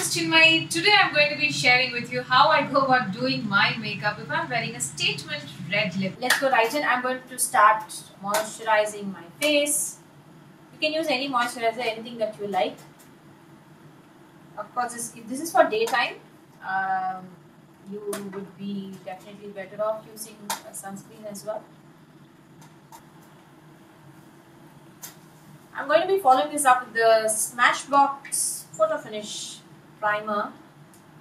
is Chinmayi. Today I'm going to be sharing with you how I go about doing my makeup if I'm wearing a statement red lip. Let's go right in. I'm going to start moisturizing my face. You can use any moisturizer, anything that you like. Of course, if this is for daytime, you would be definitely better off using a sunscreen as well. I'm going to be following this up with the Smashbox Photo Finish Primer,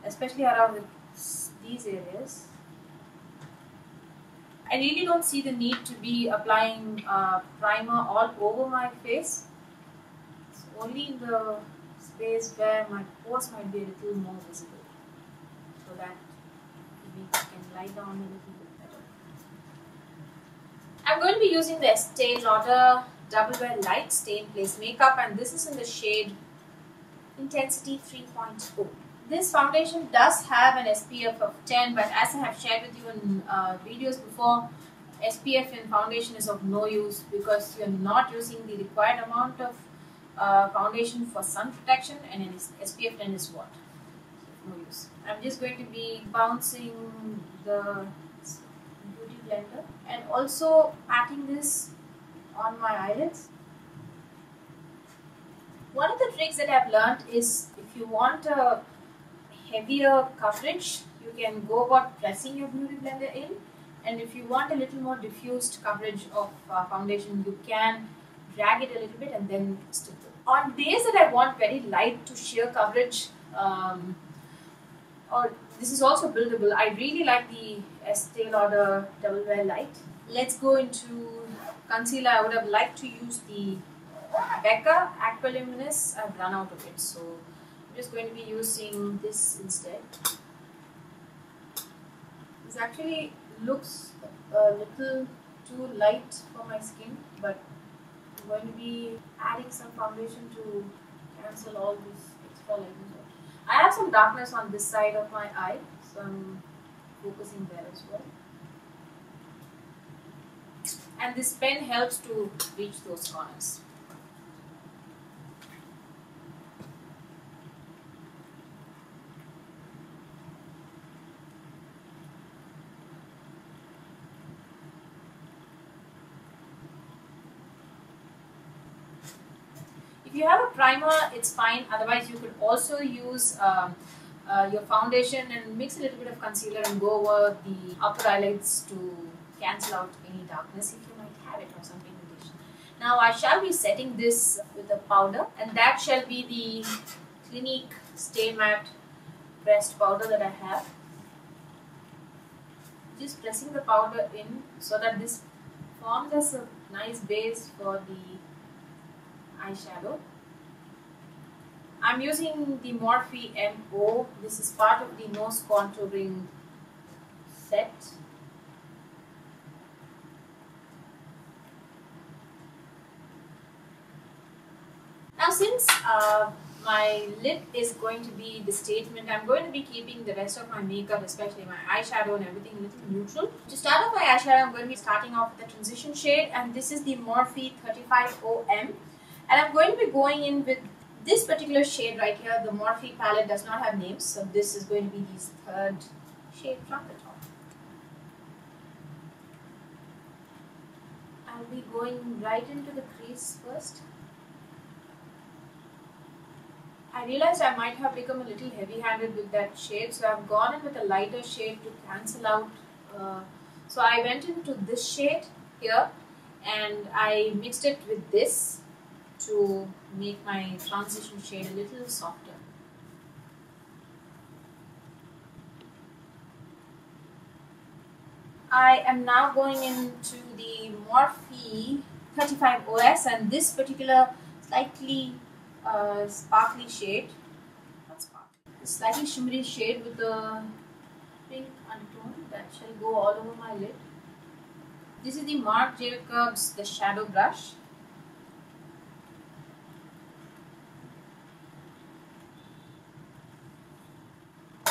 especially around these areas. I really don't see the need to be applying primer all over my face. It's only in the space where my pores might be a little more visible, so that we can lie down a little bit better. I'm going to be using the Estee Lauder Double Wear Light Stay in Place Makeup, and this is in the shade Intensity 3.0. This foundation does have an SPF of 10, but as I have shared with you in videos before, SPF in foundation is of no use because you're not using the required amount of foundation for sun protection, and SPF 10 is what? No use. I'm just going to be bouncing the beauty blender and also patting this on my eyelids. One of the tricks that I've learned is if you want a heavier coverage, you can go about pressing your beauty blender in, and if you want a little more diffused coverage of foundation, you can drag it a little bit and then stick it. On days that I want very light to sheer coverage, or this is also buildable, I really like the Estee Lauder Double Wear Light. Let's go into concealer. I would have liked to use the Becca Aqualuminous. I've run out of it, so I'm just going to be using this instead. This actually looks a little too light for my skin, but I'm going to be adding some foundation to cancel all this extra lightness. I have some darkness on this side of my eye, so I'm focusing there as well. And this pen helps to reach those corners. If you have a primer, it's fine. Otherwise, you could also use your foundation and mix a little bit of concealer and go over the upper eyelids to cancel out any darkness if you might have it or some pigmentation. Now I shall be setting this with a powder, and that shall be the Clinique Stay Matte pressed powder that I have. Just pressing the powder in so that this forms as a nice base for the eyeshadow. I'm using the Morphe MO. This is part of the nose contouring set. Now since my lip is going to be the statement, I'm going to be keeping the rest of my makeup, especially my eyeshadow and everything, a little neutral. To start off my eyeshadow, I'm going to be starting off with the transition shade, and this is the Morphe 35OM. And I'm going to be going in with this particular shade right here. The Morphe palette does not have names, so this is going to be the third shade from the top. I'll be going right into the crease first. I realized I might have become a little heavy-handed with that shade, so I've gone in with a lighter shade to cancel out. So I went into this shade here and I mixed it with this to make my transition shade a little softer. I am now going into the Morphe 35OS, and this particular slightly sparkly shade, not sparkly, slightly shimmery shade with a pink undertone that shall go all over my lid. This is the Marc Jacobs The Shadow Brush.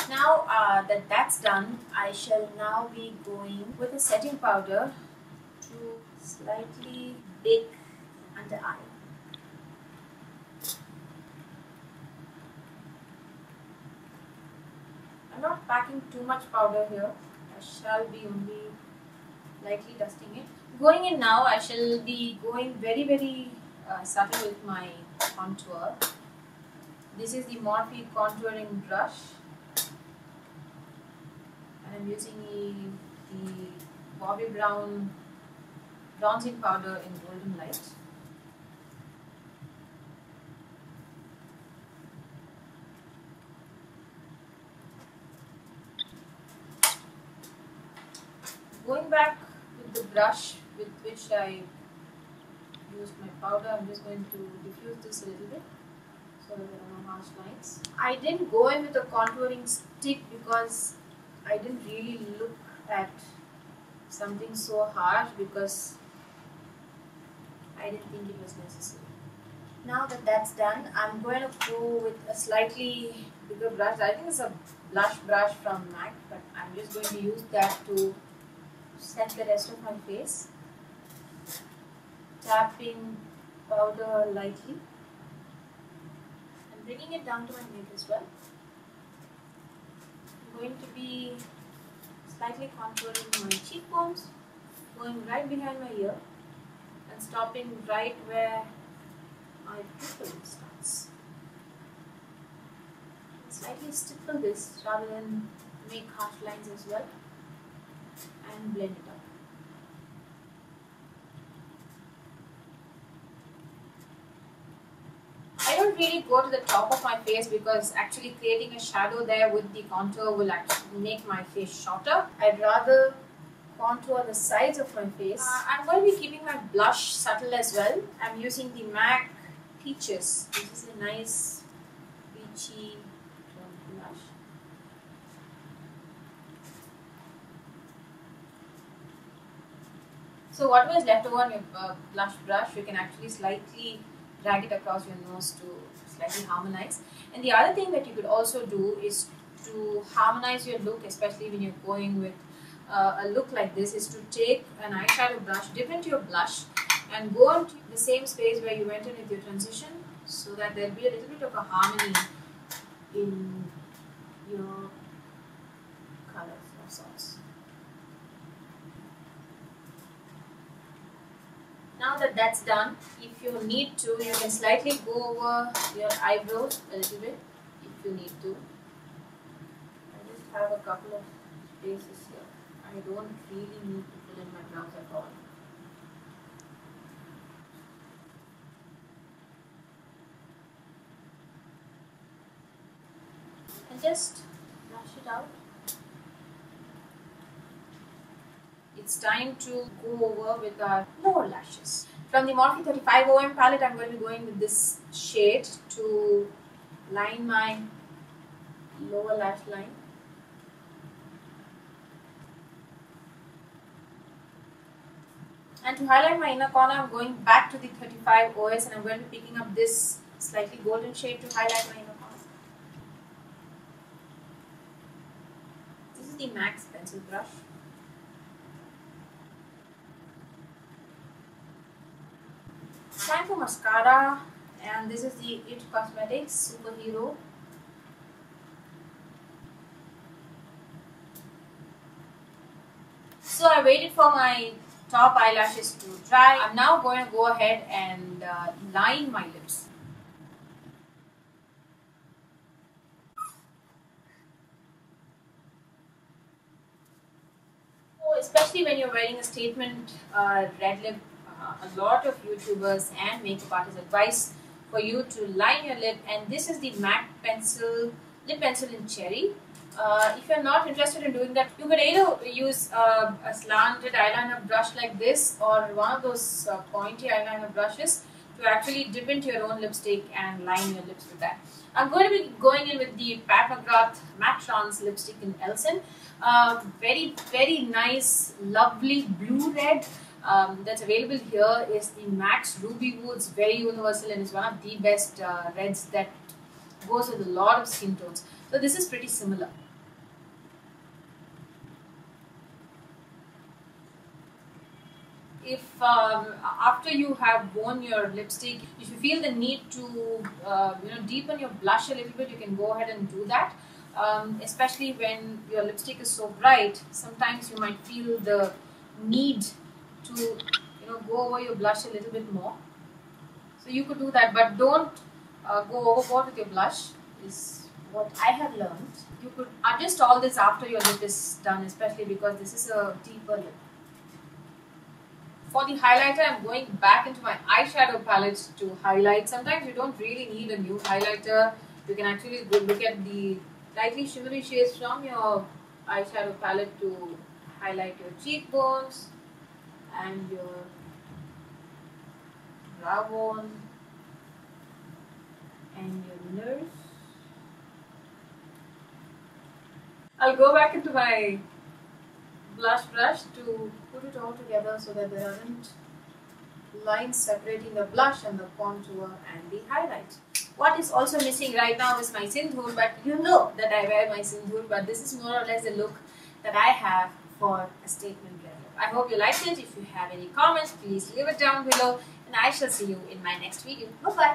Now that that's done, I shall now be going with a setting powder to slightly bake under eye. packing too much powder here. I shall be only lightly dusting it. Going in now, I shall be going very subtle with my contour. This is the Morphe contouring brush, and I'm using the Bobbi Brown bronzing powder in golden light. Going back with the brush with which I used my powder, I'm just going to diffuse this a little bit so that there are no harsh lines. I didn't go in with a contouring stick because I didn't really look at something so harsh, because I didn't think it was necessary. Now that that's done, I'm going to go with a slightly bigger brush. I think it's a blush brush from MAC, but I'm just going to use that to set the rest of my face. Tapping powder lightly and bringing it down to my neck as well. I'm going to be slightly contouring my cheekbones, going right behind my ear and stopping right where my pupil starts. Slightly stipple this rather than make harsh lines as well, and blend it up. I don't really go to the top of my face because actually creating a shadow there with the contour will actually make my face shorter. I'd rather contour the sides of my face. I'm going to be keeping my blush subtle as well. I'm using the MAC Peaches. This is a nice peachy blush. So what was left over on your blush brush, you can actually slightly drag it across your nose to slightly harmonize. And the other thing that you could also do is to harmonize your look, especially when you're going with a look like this, is to take an eyeshadow brush, dip into your blush and go into the same space where you went in with your transition, so that there'll be a little bit of a harmony in your colors of sorts. Now that that's done, if you need to, you can slightly go over your eyebrows a little bit if you need to. I just have a couple of spaces here. I don't really need to fill in my brows at all. And just brush it out. It's time to go over with our lower lashes. From the Morphe 35OM palette, I'm going to be going with this shade to line my lower lash line. And to highlight my inner corner, I'm going back to the 35OS and I'm going to be picking up this slightly golden shade to highlight my inner corner. This is the MAC pencil brush. Time for mascara, and this is the It Cosmetics Superhero. So I waited for my top eyelashes to dry. I'm now going to go ahead and line my lips. So especially when you're wearing a statement red lip, a lot of YouTubers and makeup artists advise for you to line your lip, and this is the MAC lip pencil in cherry. If you're not interested in doing that, you could either use a slanted eyeliner brush like this or one of those pointy eyeliner brushes to actually dip into your own lipstick and line your lips with that. I'm going to be going in with the Pat McGrath Matte Trans lipstick in Elson. Very nice, lovely blue red. That's available here is the MAC's Ruby Woods, very universal, and is one of the best reds that goes with a lot of skin tones. So this is pretty similar. If after you have worn your lipstick, if you feel the need to deepen your blush a little bit, you can go ahead and do that. especially when your lipstick is so bright. Sometimes you might feel the need to go over your blush a little bit more. So you could do that, but don't go overboard with your blush, is what I have learned. You could adjust all this after your lip is done, especially because this is a deeper lip. For the highlighter, I'm going back into my eyeshadow palette to highlight. Sometimes you don't really need a new highlighter. You can actually go look at the lightly shimmery shades from your eyeshadow palette to highlight your cheekbones and your brow bone and your nose. I'll go back into my blush brush to put it all together so that there aren't lines separating the blush and the contour and the highlight. What is also missing right now is my sindoor, but you know that I wear my sindoor, but this is more or less the look that I have for a statement red lip. I hope you liked it. If you have any comments, please leave it down below and I shall see you in my next video. Bye-bye.